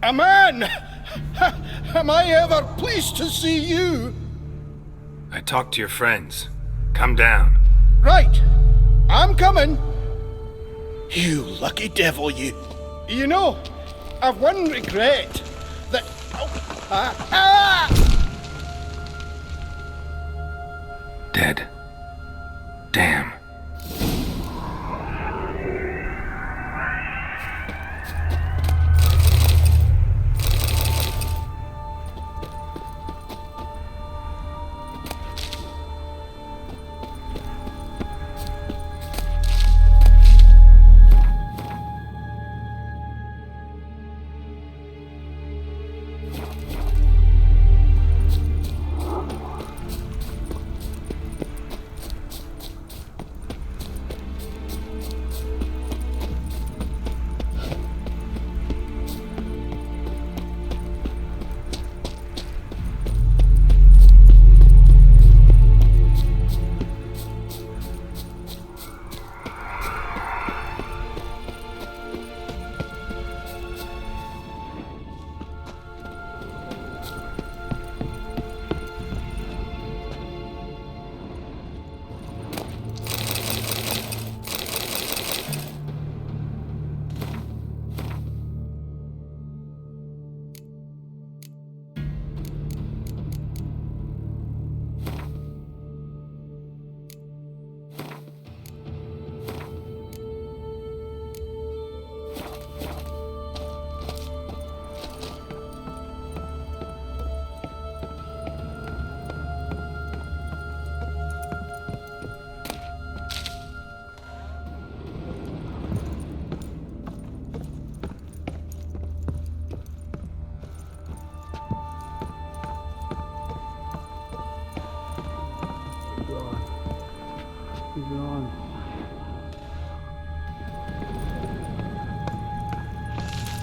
A man! Am I ever pleased to see you? I talked to your friends. Come down. Right. I'm coming. You lucky devil, you. You know, I've one regret. That... Dead. Damn.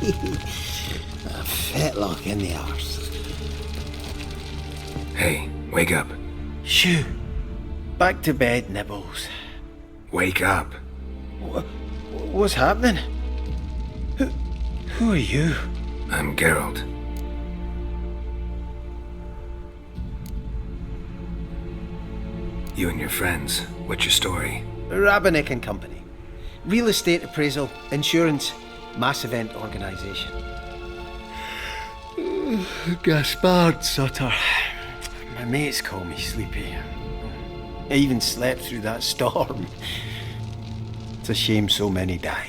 A fetlock in the arse. Hey, wake up. Shoo. Back to bed, Nibbles. Wake up. What's happening? Who are you? I'm Geralt. You and your friends, what's your story? Rabbinick and Company. Real estate appraisal, insurance, mass event organisation. Gaspard Sutter. My mates call me Sleepy. I even slept through that storm. It's a shame so many died.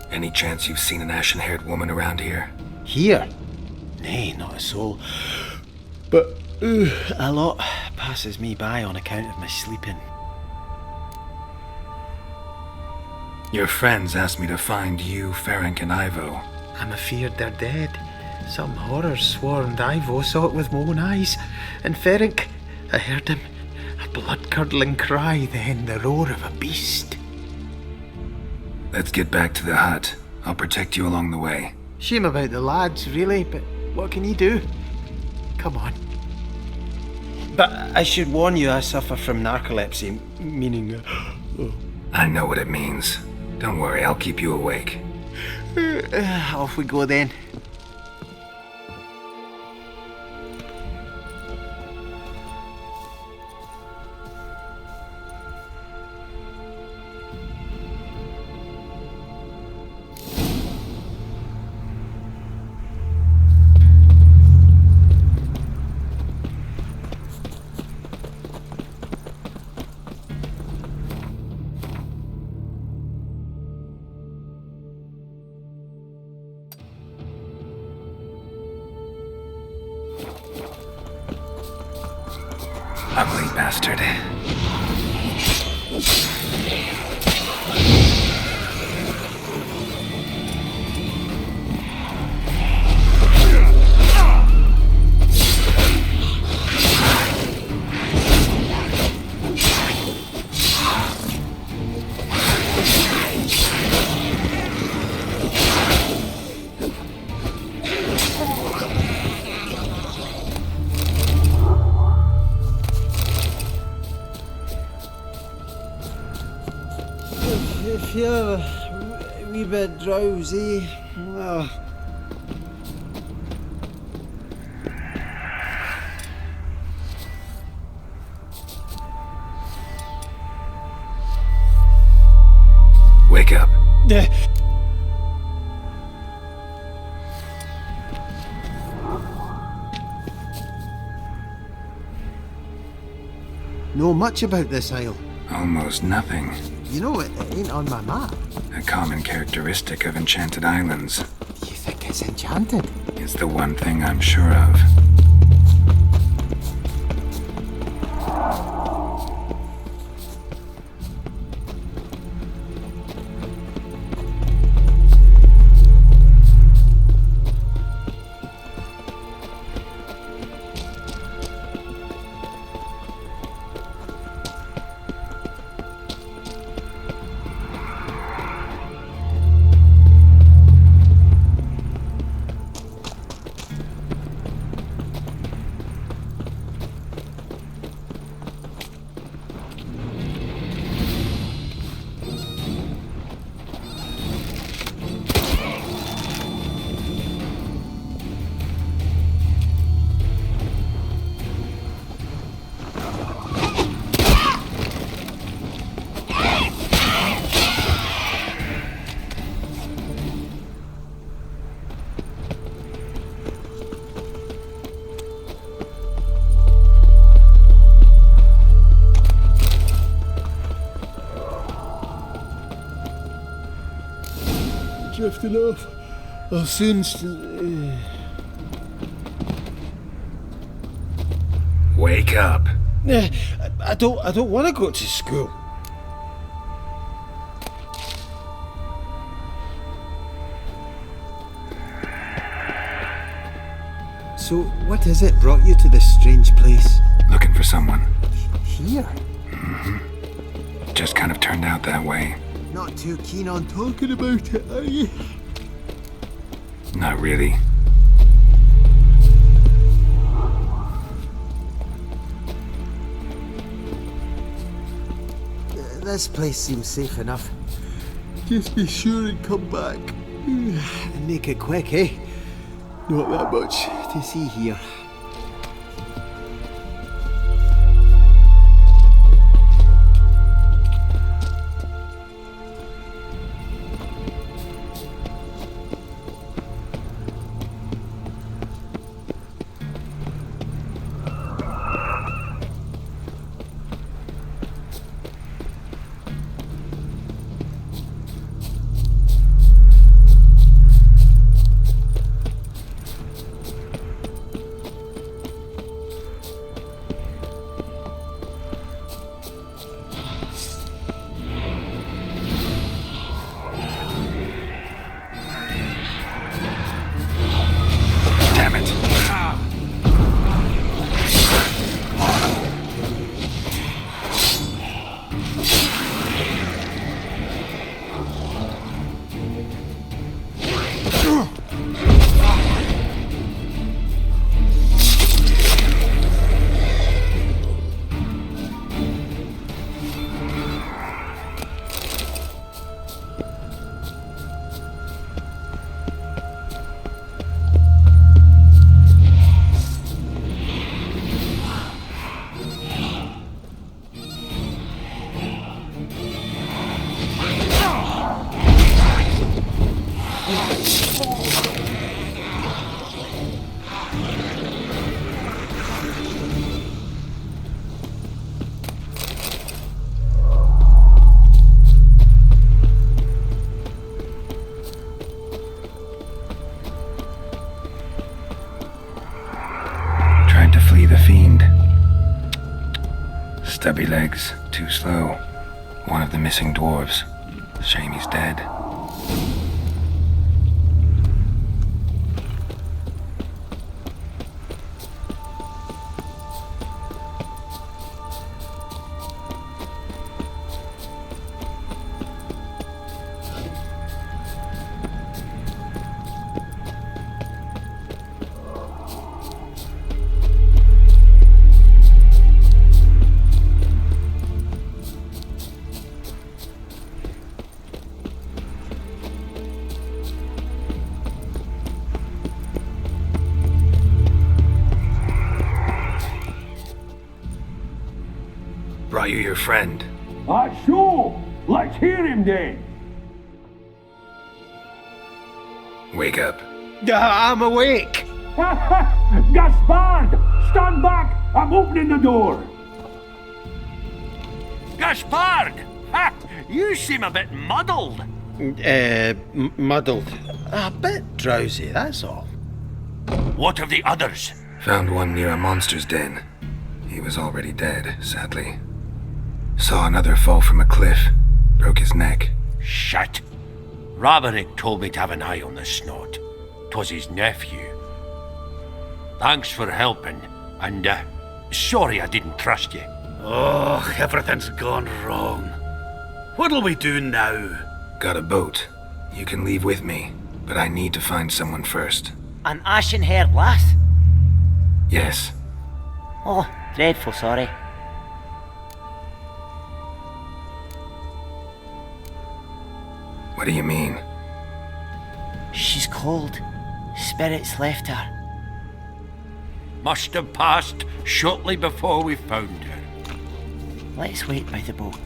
Any chance you've seen an ashen-haired woman around here? Here? Nay, not a soul. But a lot passes me by on account of my sleeping. Your friends asked me to find you, Ferenc, and Ivo. I'm afeard they're dead. Some horror swarmed Ivo, saw it with my own eyes. And Ferenc, I heard him. A blood-curdling cry, then the roar of a beast. Let's get back to the hut. I'll protect you along the way. Shame about the lads, really, but what can you do? Come on. But I should warn you, I suffer from narcolepsy, meaning... I know what it means. Don't worry, I'll keep you awake. Off we go then. Ugly bastard. wee bit drowsy. Ugh. Wake up. Know much about this isle? Almost nothing. You know, it ain't on my map. A common characteristic of enchanted islands. You think it's enchanted? It's the one thing I'm sure of. Drifting off. I'll soon. Wake up. I don't want to go to school. So, what is it brought you to this strange place? Looking for someone. Here? Just kind of turned out that way. Not too keen on talking about it, are you? Not really. This place seems safe enough. Just be sure and come back. And make it quick, eh? Not that much to see here. Stubby legs, too slow. One of the missing dwarves. Shame he's dead. Are you your friend? Sure. Let's hear him then. Wake up. I'm awake. Gaspard! Stand back! I'm opening the door. Gaspard! Ha! You seem a bit muddled. Muddled. A bit drowsy, that's all. What of the others? Found one near a monster's den. He was already dead, sadly. Saw another fall from a cliff. Broke his neck. Shit. Roderick told me to have an eye on the snot. 'Twas his nephew. Thanks for helping, and sorry I didn't trust you. Oh, everything's gone wrong. What'll we do now? Got a boat. You can leave with me, but I need to find someone first. An ashen-haired lass? Yes. Oh, dreadful sorry. What do you mean? She's cold. Spirits left her. Must have passed shortly before we found her. Let's wait by the boat.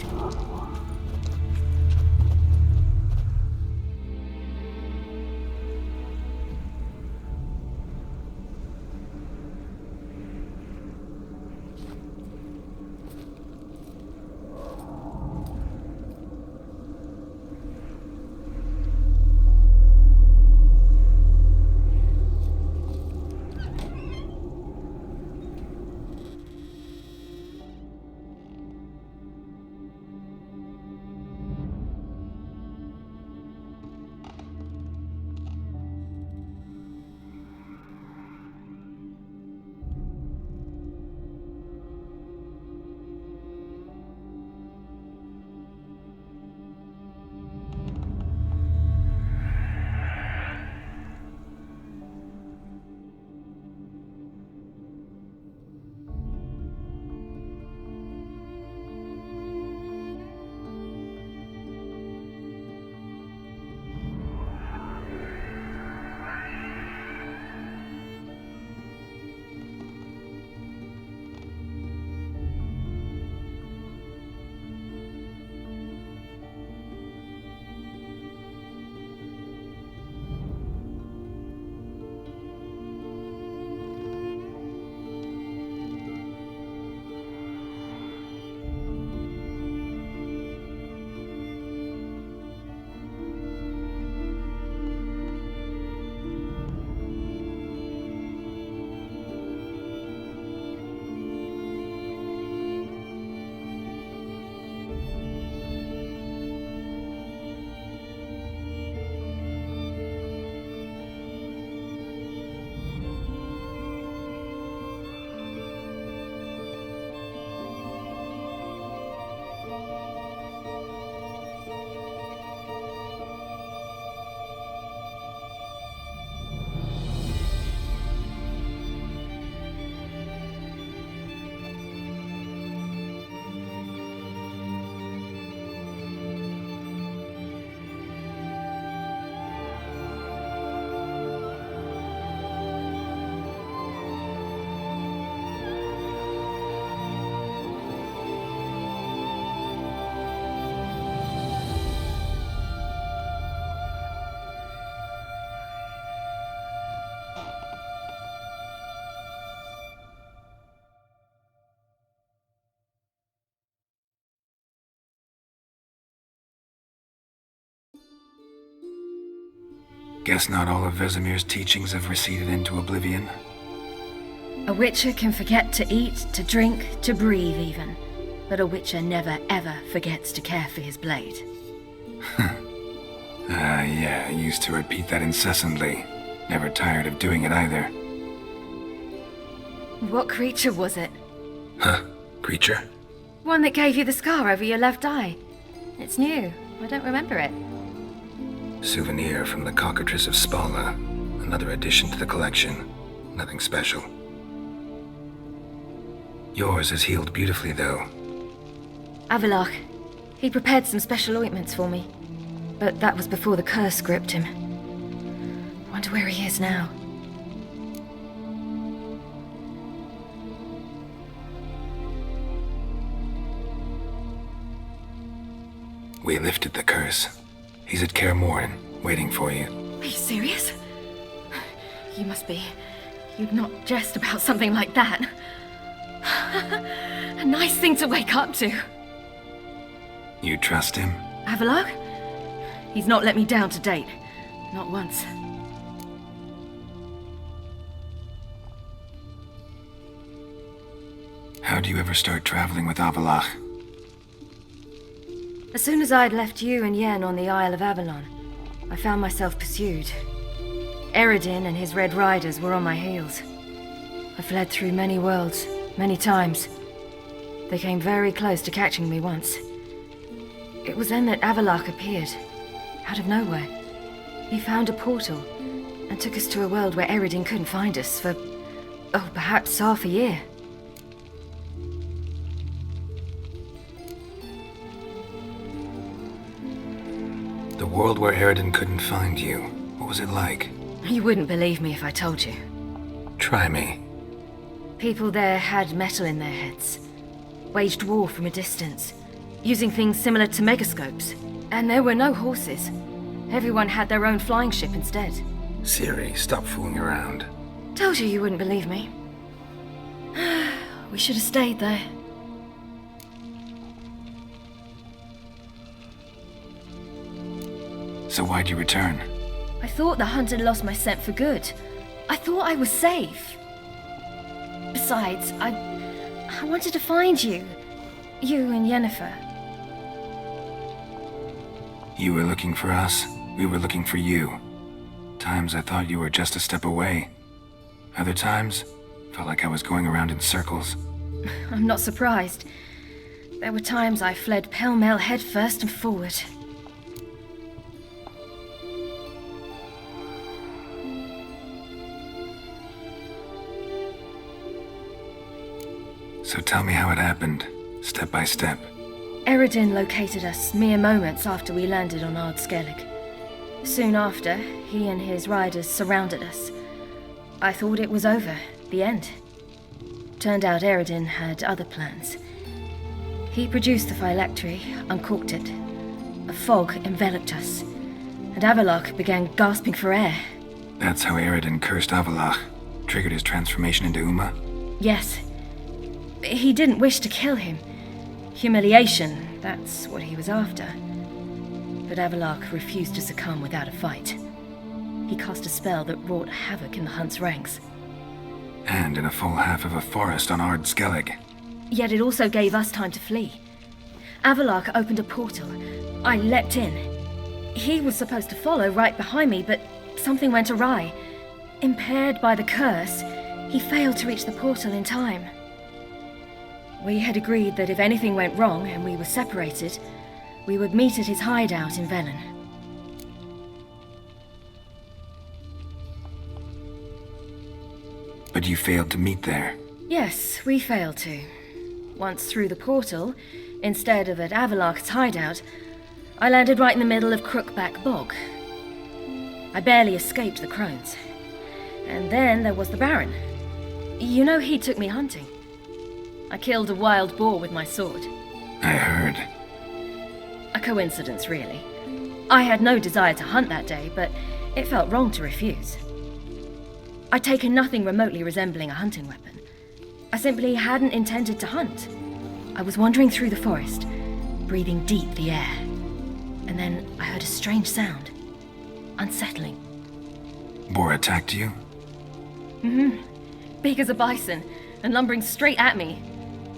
Guess not all of Vizimir's teachings have receded into oblivion. A witcher can forget to eat, to drink, to breathe even. But a witcher never ever forgets to care for his blade. Yeah, I used to repeat that incessantly. Never tired of doing it either. What creature was it? Huh? Creature? One that gave you the scar over your left eye. It's new. I don't remember it. Souvenir from the cockatrice of Spala. Another addition to the collection. Nothing special. Yours has healed beautifully, though. Avalach. He prepared some special ointments for me. But that was before the curse gripped him. Wonder where he is now. We lifted the curse. He's at Kaer Morhen, waiting for you. Are you serious? You must be. You'd not jest about something like that. A nice thing to wake up to. You trust him? Avallac'h? He's not let me down to date. Not once. How'd you ever start traveling with Avallac'h? As soon as I'd left you and Yen on the Isle of Avalon, I found myself pursued. Eredin and his Red Riders were on my heels. I fled through many worlds, many times. They came very close to catching me once. It was then that Avallac'h appeared, out of nowhere. He found a portal and took us to a world where Eredin couldn't find us for, perhaps half a year. The world where Eredin couldn't find you. What was it like? You wouldn't believe me if I told you. Try me. People there had metal in their heads, waged war from a distance, using things similar to megascopes. And there were no horses. Everyone had their own flying ship instead. Ciri, stop fooling around. Told you you wouldn't believe me. We should have stayed there. So why'd you return? I thought the hunt had lost my scent for good. I thought I was safe. Besides, I wanted to find you. You and Yennefer. You were looking for us, we were looking for you. Times I thought you were just a step away. Other times, felt like I was going around in circles. I'm not surprised. There were times I fled pell-mell head first and forward. So tell me how it happened, step by step. Eredin located us mere moments after we landed on Ard Skellig. Soon after, he and his riders surrounded us. I thought it was over, the end. Turned out Eredin had other plans. He produced the phylactery, uncorked it. A fog enveloped us, and Avallac'h began gasping for air. That's how Eredin cursed Avallac'h, triggered his transformation into Uma? Yes. He didn't wish to kill him. Humiliation, that's what he was after. But Avallac'h refused to succumb without a fight. He cast a spell that wrought havoc in the hunt's ranks. And in a full half of a forest on Ard Skellig. Yet it also gave us time to flee. Avallac'h opened a portal. I leapt in. He was supposed to follow right behind me, but something went awry. Impaired by the curse, he failed to reach the portal in time. We had agreed that if anything went wrong and we were separated, we would meet at his hideout in Velen. But you failed to meet there. Yes, we failed to. Once through the portal, instead of at Avallac'h's hideout, I landed right in the middle of Crookback Bog. I barely escaped the crones. And then there was the Baron. You know, he took me hunting. I killed a wild boar with my sword. I heard. A coincidence, really. I had no desire to hunt that day, but it felt wrong to refuse. I'd taken nothing remotely resembling a hunting weapon. I simply hadn't intended to hunt. I was wandering through the forest, breathing deep the air. And then I heard a strange sound. Unsettling. Boar attacked you? Mm-hmm. Big as a bison, and lumbering straight at me.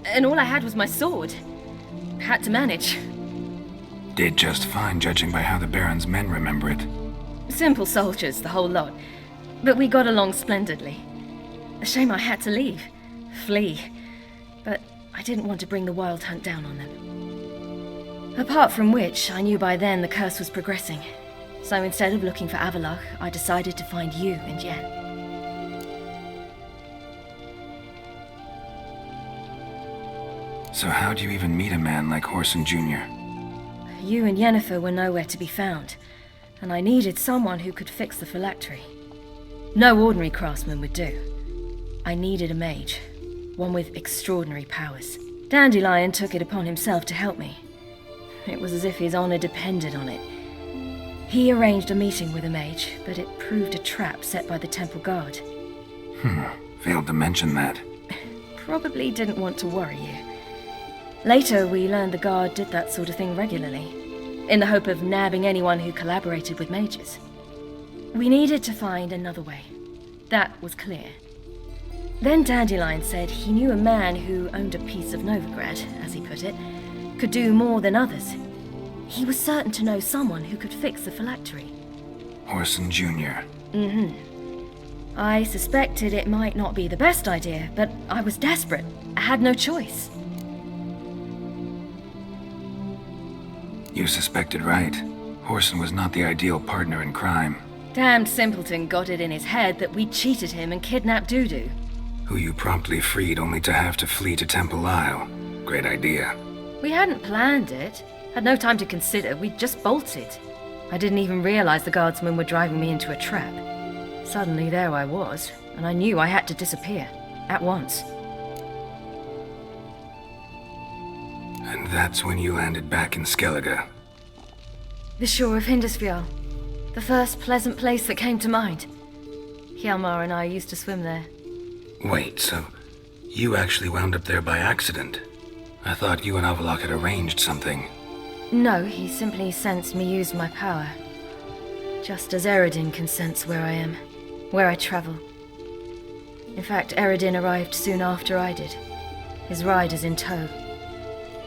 And all I had was my sword. Had to manage. Did just fine, judging by how the Baron's men remember it. Simple soldiers, the whole lot. But we got along splendidly. A shame I had to leave. Flee. But I didn't want to bring the wild hunt down on them. Apart from which, I knew by then the curse was progressing. So instead of looking for Avallac'h, I decided to find you and Yen. So how'd you even meet a man like Whoreson Jr.? You and Yennefer were nowhere to be found, and I needed someone who could fix the phylactery. No ordinary craftsman would do. I needed a mage, one with extraordinary powers. Dandelion took it upon himself to help me. It was as if his honor depended on it. He arranged a meeting with a mage, but it proved a trap set by the temple guard. Failed to mention that. Probably didn't want to worry you. Later, we learned the guard did that sort of thing regularly, in the hope of nabbing anyone who collaborated with mages. We needed to find another way. That was clear. Then Dandelion said he knew a man who owned a piece of Novigrad, as he put it, could do more than others. He was certain to know someone who could fix the phylactery. Orson Jr. I suspected it might not be the best idea, but I was desperate. I had no choice. You suspected right. Orson was not the ideal partner in crime. Damned simpleton got it in his head that we'd cheated him and kidnapped Dudu. Who you promptly freed only to have to flee to Temple Isle. Great idea. We hadn't planned it. Had no time to consider. We just bolted. I didn't even realize the guardsmen were driving me into a trap. Suddenly there I was, and I knew I had to disappear. At once. And that's when you landed back in Skellige. The shore of Hindisfjall. The first pleasant place that came to mind. Hjalmar and I used to swim there. Wait, so you actually wound up there by accident? I thought you and Avalok had arranged something. No, he simply sensed me use my power. Just as Eredin can sense where I am, where I travel. In fact, Eredin arrived soon after I did, his riders in tow.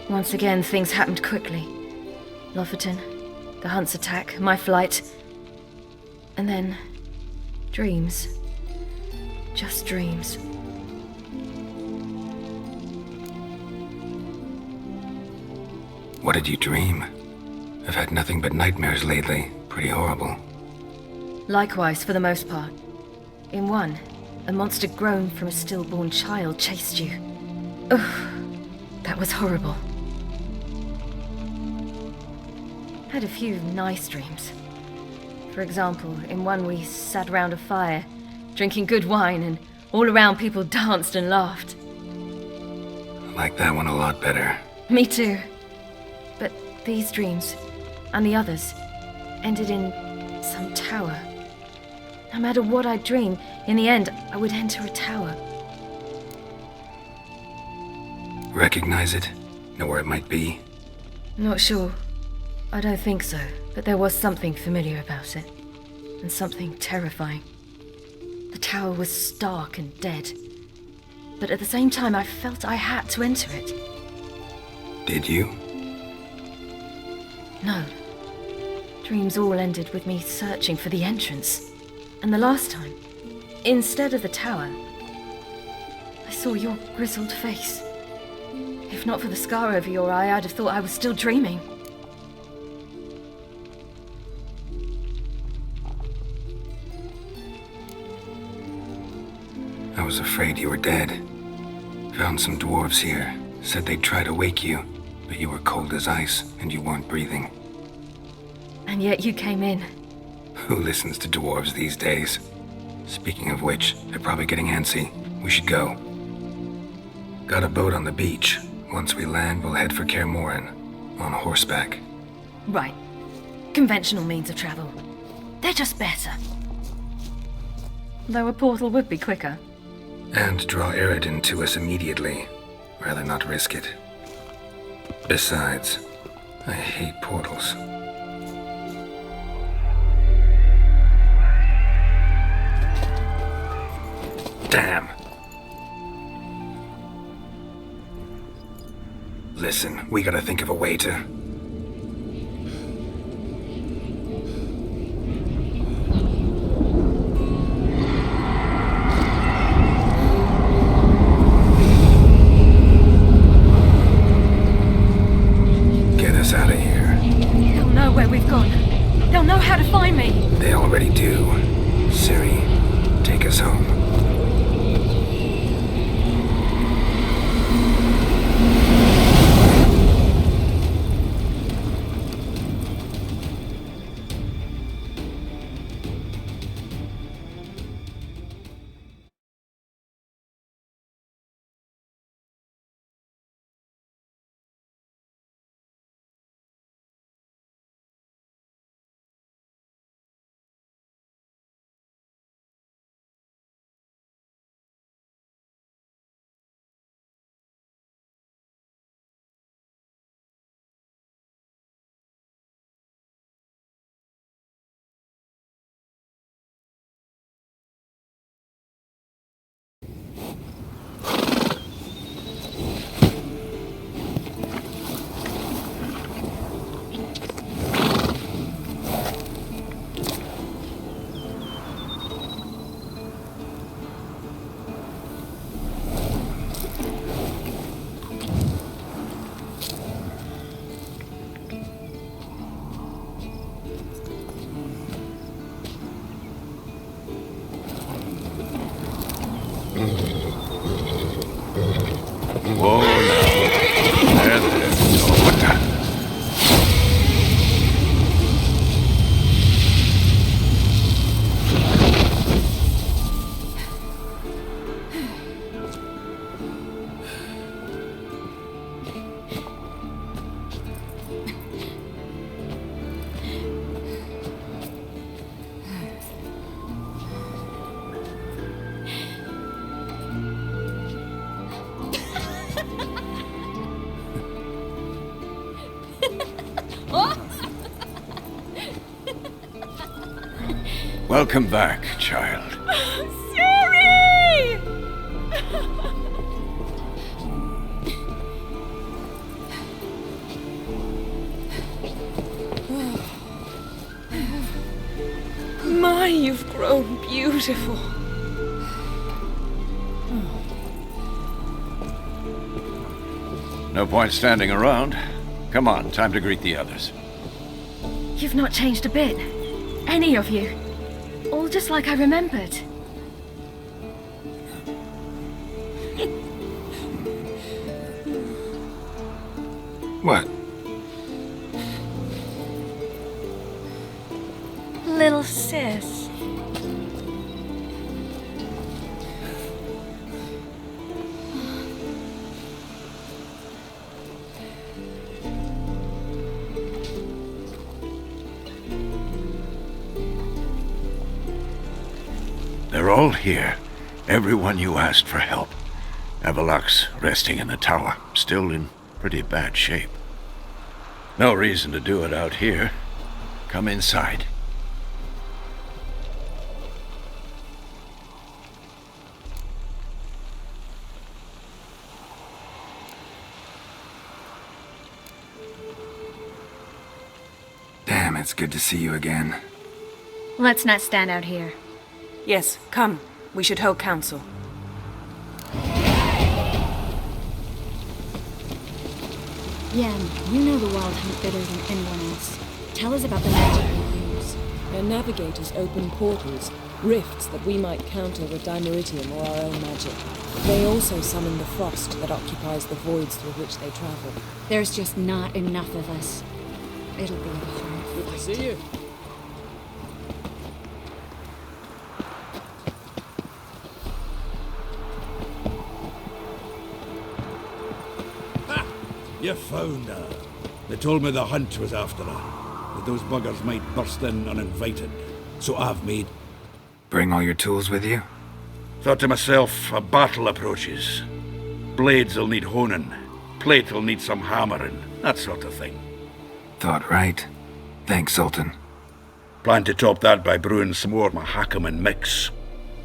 Once again, things happened quickly. Lofoten, the hunt's attack, my flight, and then dreams. Just dreams. What did you dream? I've had nothing but nightmares lately. Pretty horrible. Likewise, for the most part. In one, a monster grown from a stillborn child chased you. Ugh, that was horrible. Had a few nice dreams. For example, in one we sat round a fire, drinking good wine, and all around people danced and laughed. Like that one a lot better. Me too. But these dreams, and the others, ended in some tower. No matter what I dream, in the end, I would enter a tower. Recognize it? Know where it might be? Not sure. I don't think so, but there was something familiar about it. And something terrifying. The tower was stark and dead. But at the same time, I felt I had to enter it. Did you? No. Dreams all ended with me searching for the entrance. And the last time, instead of the tower, I saw your grizzled face. If not for the scar over your eye, I'd have thought I was still dreaming. I was afraid you were dead. Found some dwarves here. Said they'd try to wake you, but you were cold as ice and you weren't breathing. And yet you came in. Who listens to dwarves these days? Speaking of which, they're probably getting antsy. We should go. Got a boat on the beach. Once we land, we'll head for Kaer Morhen. On horseback. Right. Conventional means of travel. They're just better. Though a portal would be quicker. And draw Eredin to us immediately. Rather not risk it. Besides, I hate portals. Damn. Listen, we gotta think of a way to... Get us out of here. They'll know where we've gone. They'll know how to find me. They already do. Ciri, take us home. Whoa, now. There. Oh, what the? Welcome back, child. Ciri! My, you've grown beautiful. No point standing around. Come on, time to greet the others. You've not changed a bit. Any of you. All just like I remembered. What? Little sis. They're all here. Everyone you asked for help. Avalok's resting in the tower, still in pretty bad shape. No reason to do it out here. Come inside. Damn, it's good to see you again. Let's not stand out here. Yes, come. We should hold council. Yen, you know the Wild Hunt better than anyone else. Tell us about the magic we use. Their navigators open portals, rifts that we might counter with Dimeritium or our own magic. They also summon the frost that occupies the voids through which they travel. There's just not enough of us. It'll be a hard fight. Good to see you. You found her. They told me the hunt was after her, that those buggers might burst in uninvited. So I've made... Bring all your tools with you? Thought to myself, a battle approaches. Blades will need honing, plate will need some hammering, that sort of thing. Thought right. Thanks, Sultan. Plan to top that by brewing some more Mahakaman mix.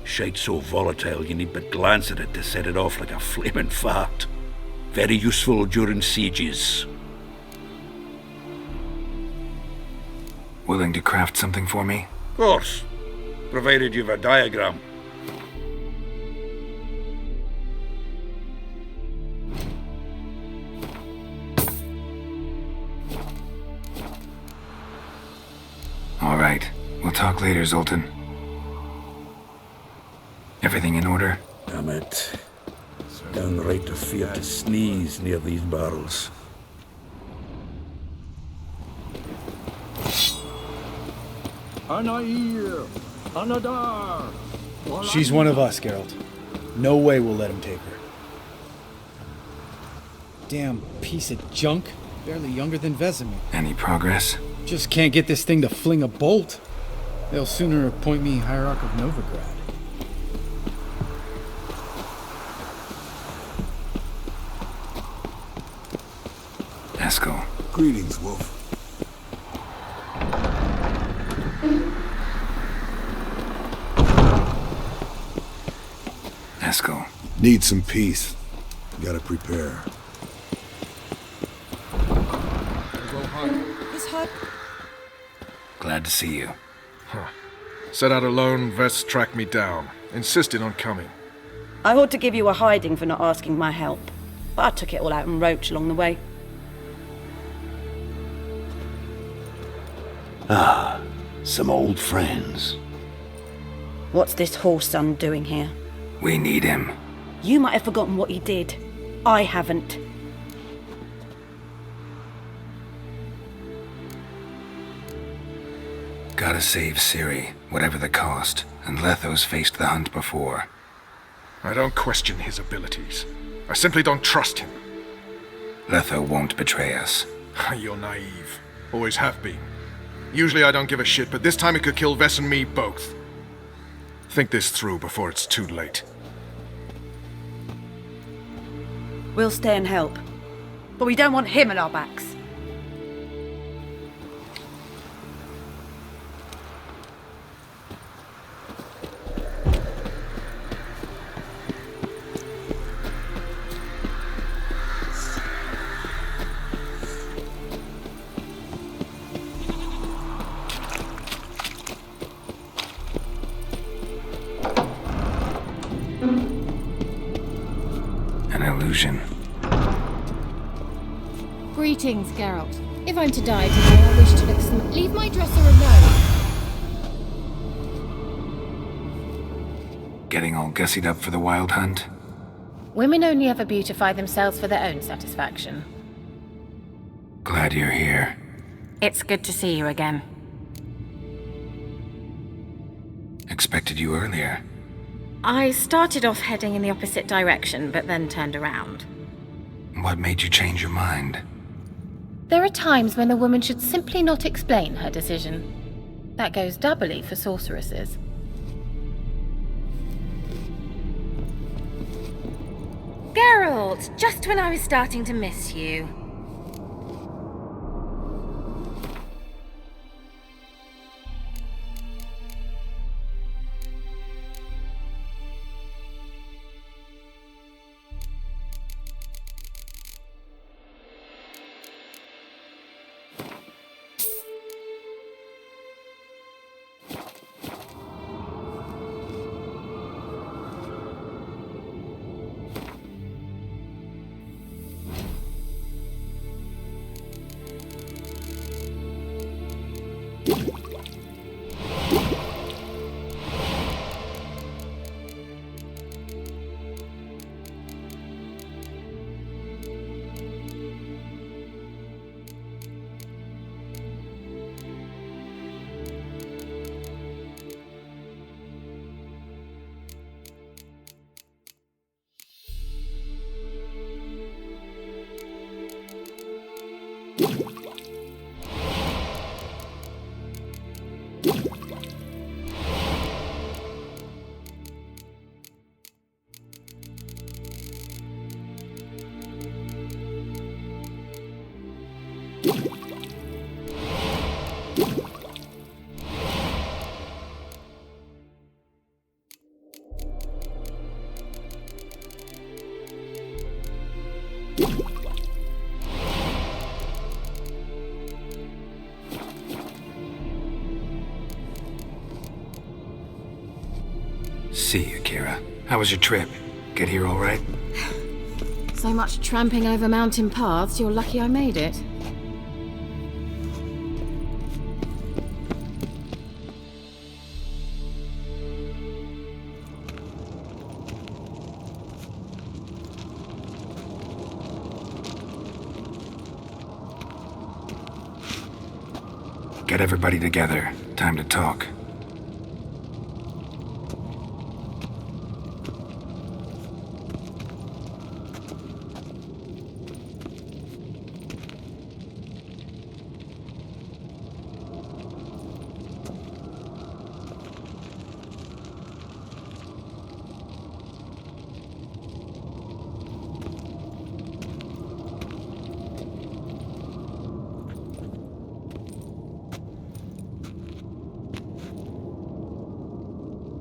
Shite so volatile you need but glance at it to set it off like a flaming fart. Very useful during sieges. Willing to craft something for me? Of course, provided you've a diagram. All right. We'll talk later, Zoltan. Everything in order? Damn it. Downright a fear to sneeze near these barrels. She's one of us, Geralt. No way we'll let him take her. Damn piece of junk. Barely younger than Vizima. Any progress? Just can't get this thing to fling a bolt. They'll sooner appoint me Hierarch of Novigrad. Eskel. Greetings, Wolf. Eskel. Need some peace. Gotta prepare. His hut. Glad to see you. Set out alone, Vest tracked me down. Insisted on coming. I ought to give you a hiding for not asking my help, but I took it all out in Roach along the way. Some old friends. What's this horse son doing here? We need him. You might have forgotten what he did. I haven't. Gotta save Ciri, whatever the cost, and Letho's faced the hunt before. I don't question his abilities. I simply don't trust him. Letho won't betray us. You're naive. Always have been. Usually I don't give a shit, but this time it could kill Vess and me both. Think this through before it's too late. We'll stay and help. But we don't want him at our backs. An illusion. Greetings, Geralt. If I'm to die today, I wish to look some. Leave my dresser alone. Getting all gussied up for the wild hunt? Women only ever beautify themselves for their own satisfaction. Glad you're here. It's good to see you again. Expected you earlier. I started off heading in the opposite direction, but then turned around. What made you change your mind? There are times when a woman should simply not explain her decision. That goes doubly for sorceresses. Geralt, just when I was starting to miss you. See you, Kira. How was your trip? Get here all right? So much tramping over mountain paths, you're lucky I made it. Get everybody together. Time to talk.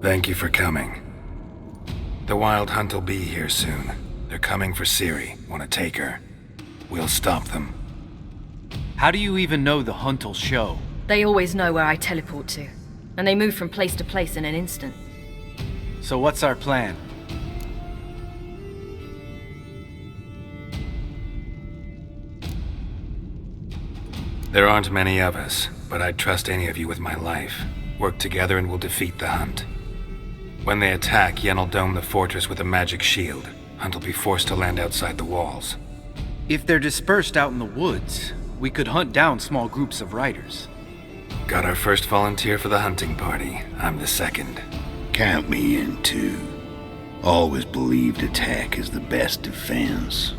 Thank you for coming. The Wild Hunt will be here soon. They're coming for Ciri. Want to take her? We'll stop them. How do you even know the hunt will show? They always know where I teleport to, and they move from place to place in an instant. So what's our plan? There aren't many of us, but I'd trust any of you with my life. Work together and we'll defeat the hunt. When they attack, Yen will dome the fortress with a magic shield. Hunt will be forced to land outside the walls. If they're dispersed out in the woods, we could hunt down small groups of riders. Got our first volunteer for the hunting party. I'm the second. Count me in too. Always believed attack is the best defense.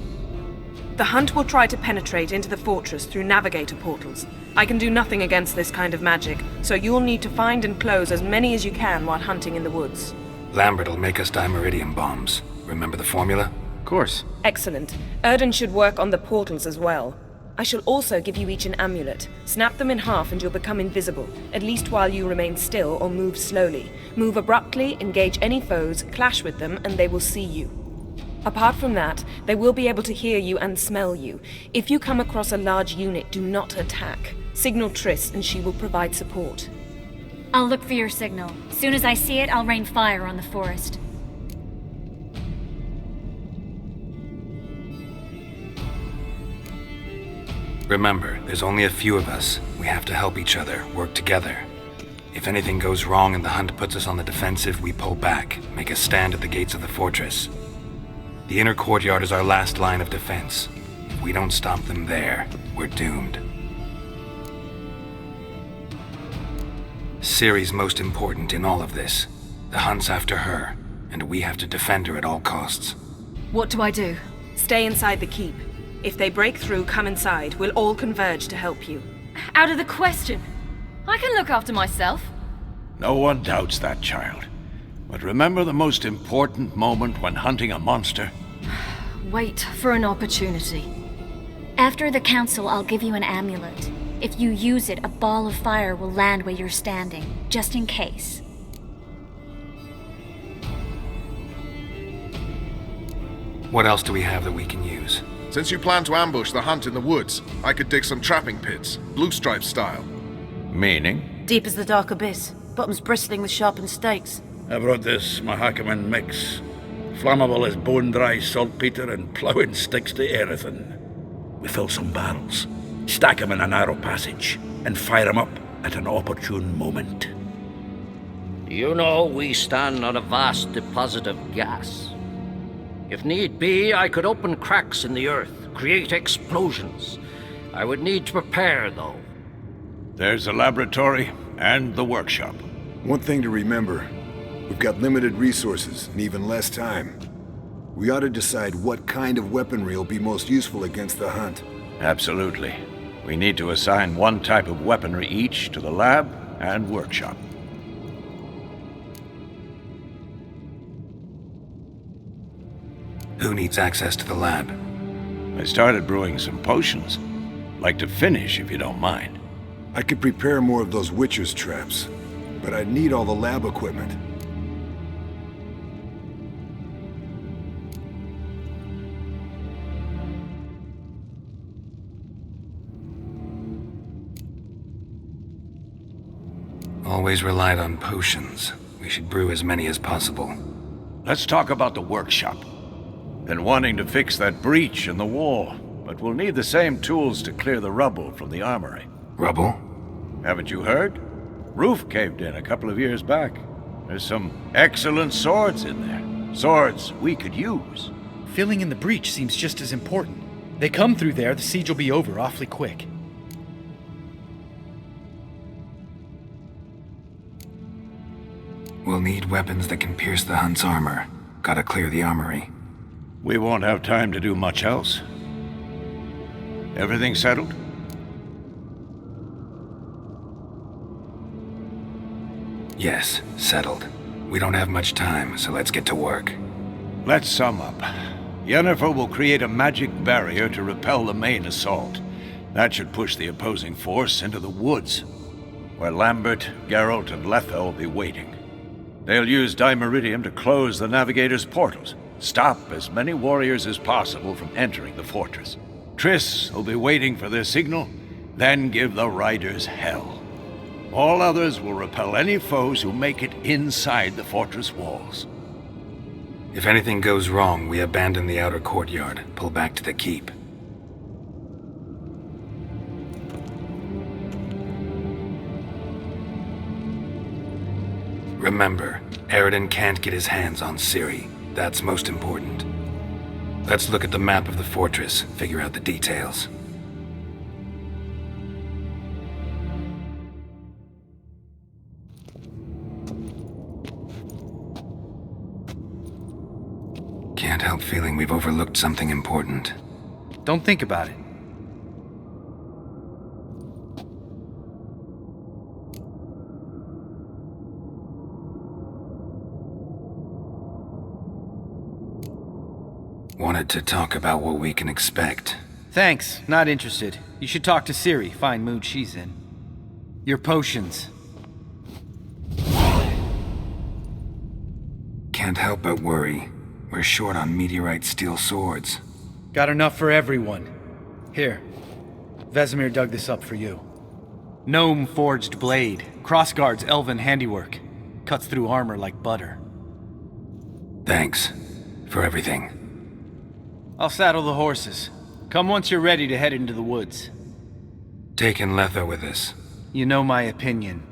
The hunt will try to penetrate into the fortress through navigator portals. I can do nothing against this kind of magic, so you'll need to find and close as many as you can while hunting in the woods. Lambert will make us dimeridium bombs. Remember the formula? Of course. Excellent. Erden should work on the portals as well. I shall also give you each an amulet. Snap them in half and you'll become invisible, at least while you remain still or move slowly. Move abruptly, engage any foes, clash with them, and they will see you. Apart from that, they will be able to hear you and smell you. If you come across a large unit, do not attack. Signal Triss and she will provide support. I'll look for your signal. As soon as I see it, I'll rain fire on the forest. Remember, there's only a few of us. We have to help each other, work together. If anything goes wrong and the hunt puts us on the defensive, we pull back, make a stand at the gates of the fortress. The inner courtyard is our last line of defense. If we don't stop them there, we're doomed. Ciri's most important in all of this. The hunt's after her, and we have to defend her at all costs. What do I do? Stay inside the keep. If they break through, come inside. We'll all converge to help you. Out of the question. I can look after myself. No one doubts that, child. But remember the most important moment when hunting a monster? Wait for an opportunity. After the council, I'll give you an amulet. If you use it, a ball of fire will land where you're standing, just in case. What else do we have that we can use? Since you plan to ambush the hunt in the woods, I could dig some trapping pits, blue stripe style. Meaning? Deep as the dark abyss, bottoms bristling with sharpened stakes. I brought this Mahakaman mix. Flammable as bone-dry saltpeter and ploughing sticks to anything. We fill some barrels, stack 'em in a narrow passage, and fire 'em up at an opportune moment. You know, we stand on a vast deposit of gas. If need be, I could open cracks in the earth, create explosions. I would need to prepare, though. There's the laboratory and the workshop. One thing to remember, we've got limited resources and even less time. We ought to decide what kind of weaponry will be most useful against the hunt. Absolutely. We need to assign one type of weaponry each to the lab and workshop. Who needs access to the lab? I started brewing some potions. Like to finish, if you don't mind. I could prepare more of those Witcher's traps, but I'd need all the lab equipment. Always relied on potions. We should brew as many as possible. Let's talk about the workshop. Been wanting to fix that breach in the wall, but we'll need the same tools to clear the rubble from the armory. Rubble? Haven't you heard? Roof caved in a couple of years back. There's some excellent swords in there. Swords we could use. Filling in the breach seems just as important. They come through there, the siege will be over awfully quick. We'll need weapons that can pierce the hunt's armor. Gotta clear the armory. We won't have time to do much else. Everything settled? Yes, settled. We don't have much time, so let's get to work. Let's sum up. Yennefer will create a magic barrier to repel the main assault. That should push the opposing force into the woods, where Lambert, Geralt, and Letha will be waiting. They'll use dimeridium to close the navigator's portals. Stop as many warriors as possible from entering the fortress. Triss will be waiting for their signal, then give the riders hell. All others will repel any foes who make it inside the fortress walls. If anything goes wrong, we abandon the outer courtyard, pull back to the keep. Remember, Eredin can't get his hands on Ciri. That's most important. Let's look at the map of the fortress, figure out the details. Can't help feeling we've overlooked something important. Don't think about it. Wanted to talk about what we can expect. Thanks, not interested. You should talk to Ciri, fine mood she's in. Your potions. Can't help but worry. We're short on meteorite steel swords. Got enough for everyone. Here. Vesemir dug this up for you. Gnome forged blade. Crossguard's elven handiwork. Cuts through armor like butter. Thanks. For everything. I'll saddle the horses. Come once you're ready to head into the woods. Taking Letho with us. You know my opinion.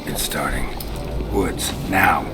It's starting. Woods, now.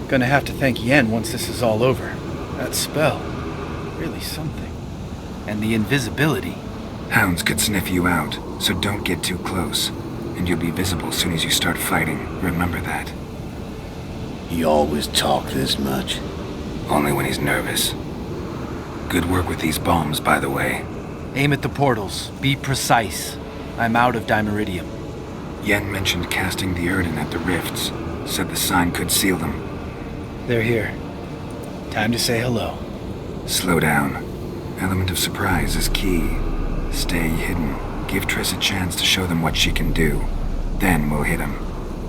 Gonna have to thank Yen once this is all over. That spell, really something. And the invisibility. Hounds could sniff you out, so don't get too close. And you'll be visible as soon as you start fighting. Remember that. He always talk this much? Only when he's nervous. Good work with these bombs, by the way. Aim at the portals. Be precise. I'm out of Dimeridium. Yen mentioned casting the Erden at the rifts. Said the sign could seal them. They're here. Time to say hello. Slow down. Element of surprise is key. Stay hidden. Give Triss a chance to show them what she can do. Then we'll hit them.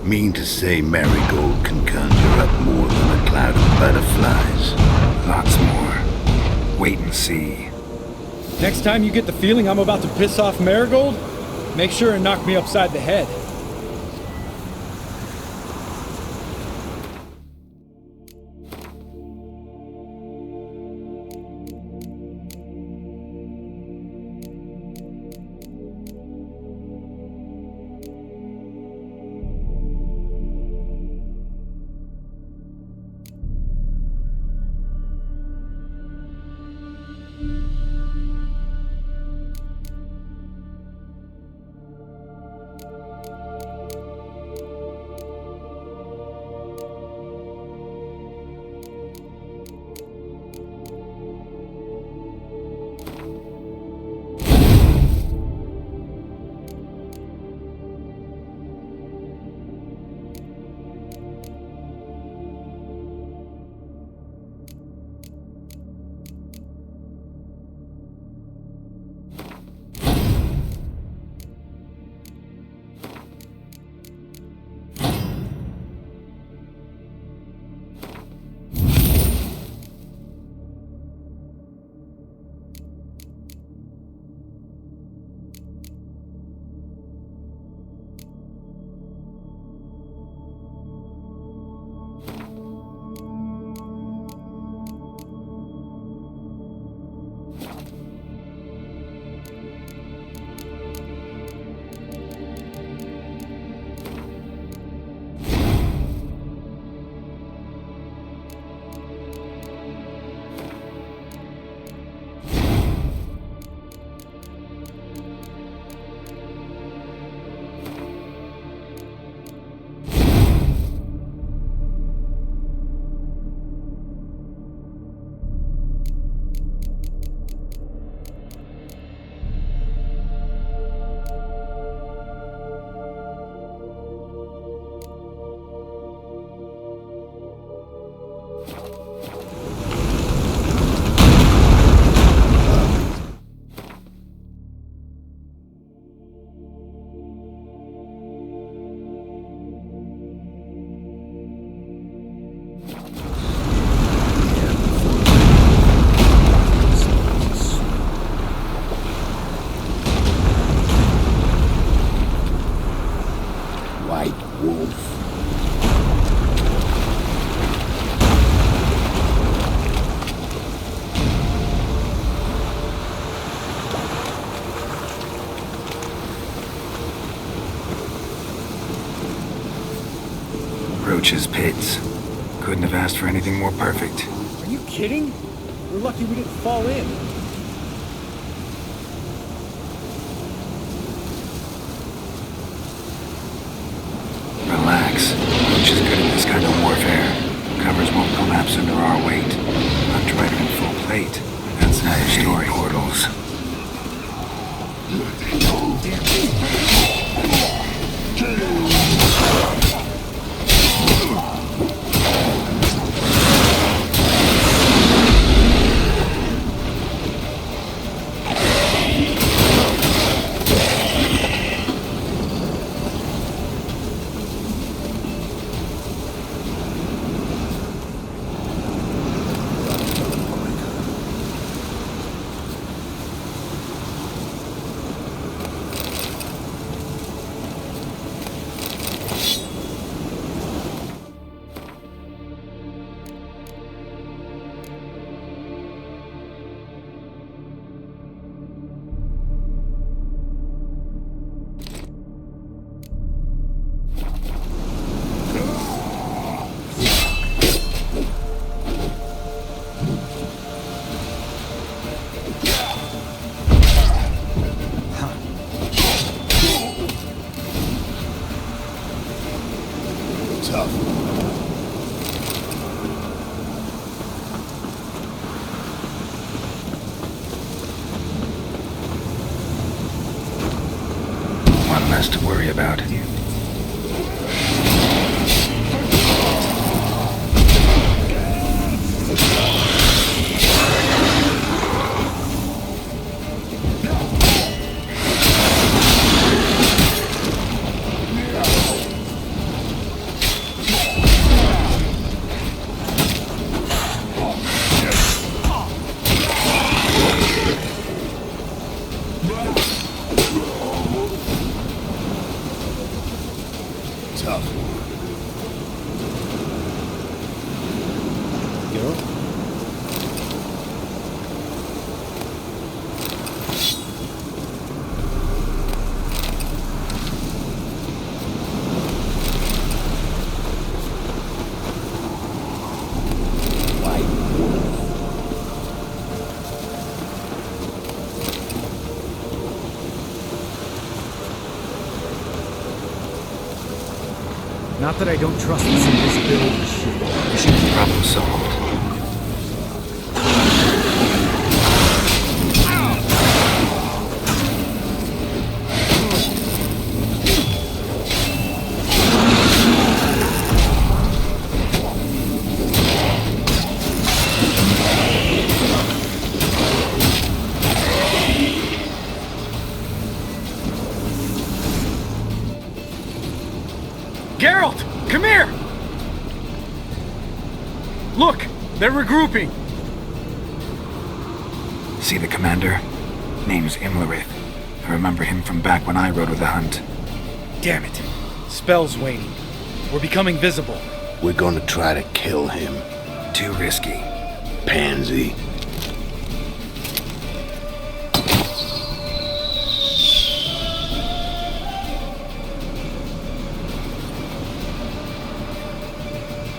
Mean to say Marigold can conjure up more than a cloud of butterflies? Lots more. Wait and see. Next time you get the feeling I'm about to piss off Marigold, make sure and knock me upside the head. Roach's pits. Couldn't have asked for anything more perfect. Are you kidding? We're lucky we didn't fall in. Relax. Roach is good at this kind of warfare. Covers won't collapse under our weight. Huntrider in full plate. That's another story. Portals. To worry about. Not that I don't trust this invisibility shit. Problem solved. Geralt! Come here! Look! They're regrouping! See the commander? Name's Emreis. I remember him from back when I rode with the hunt. Damn it. Spell's waning. We're becoming visible. We're gonna try to kill him. Too risky. Pansy.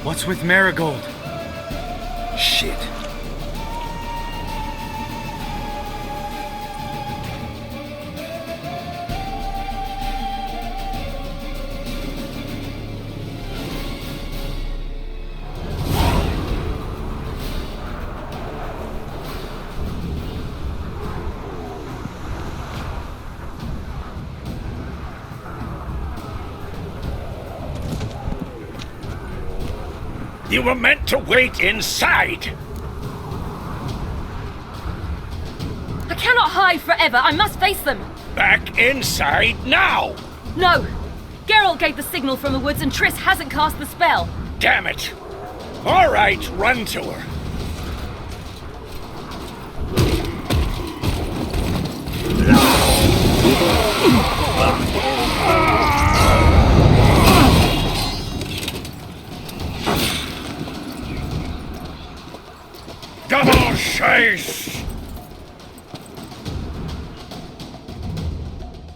What's with Marigold? Shit. You were meant to wait inside! I cannot hide forever. I must face them. Back inside now! No! Geralt gave the signal from the woods and Triss hasn't cast the spell. Damn it! All right, run to her. Double chase!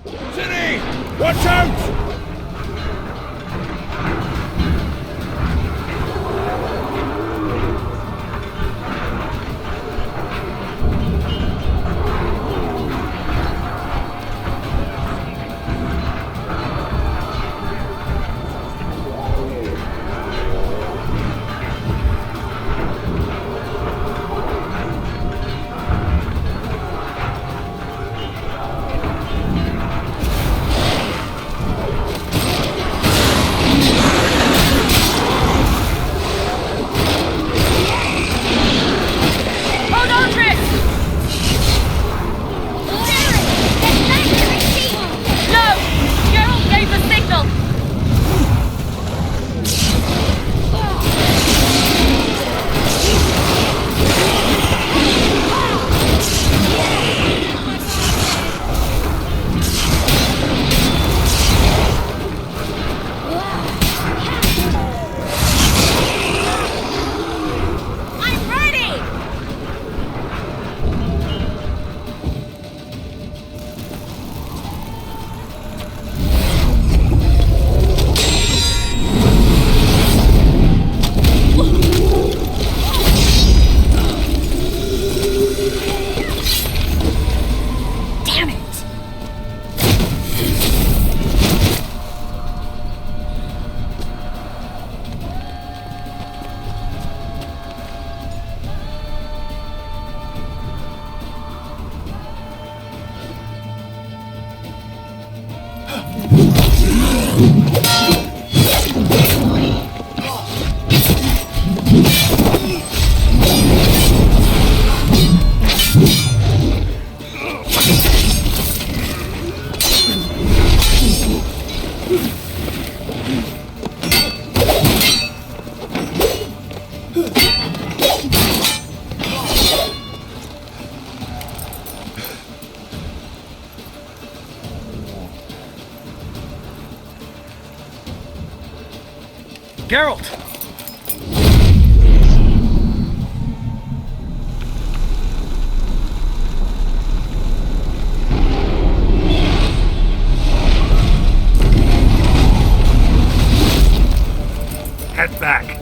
Ciri! Watch out! Geralt! Head back.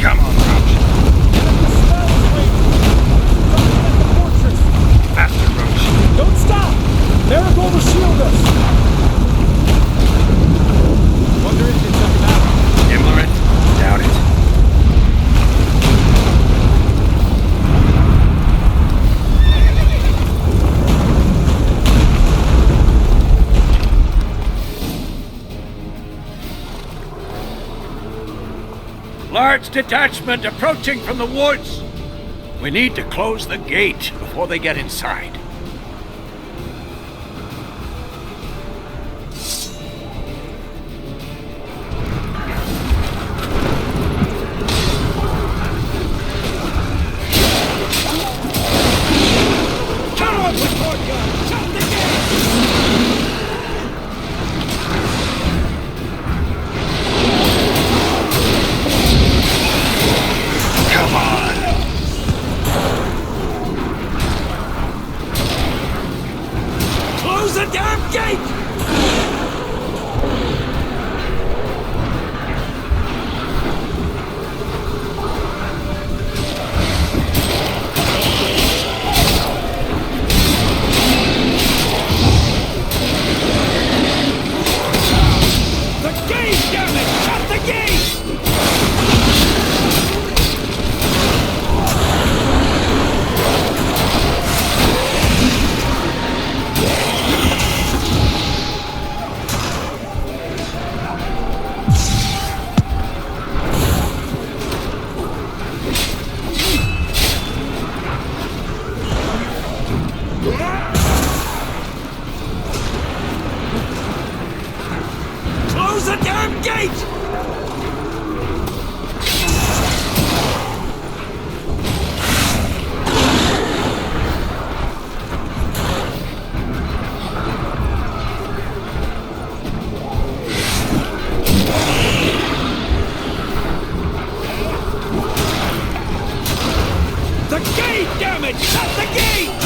Come on, Roach. Faster, Roach. Don't stop! Marigold will shield us! Wonder if they took him out. Emreis? Doubt it. Large detachment approaching from the woods. We need to close the gate before they get inside. Close the damn gate! The gate, damn it! Shut the gate! Close the damn gate! The gate, damn it! Shut the gate!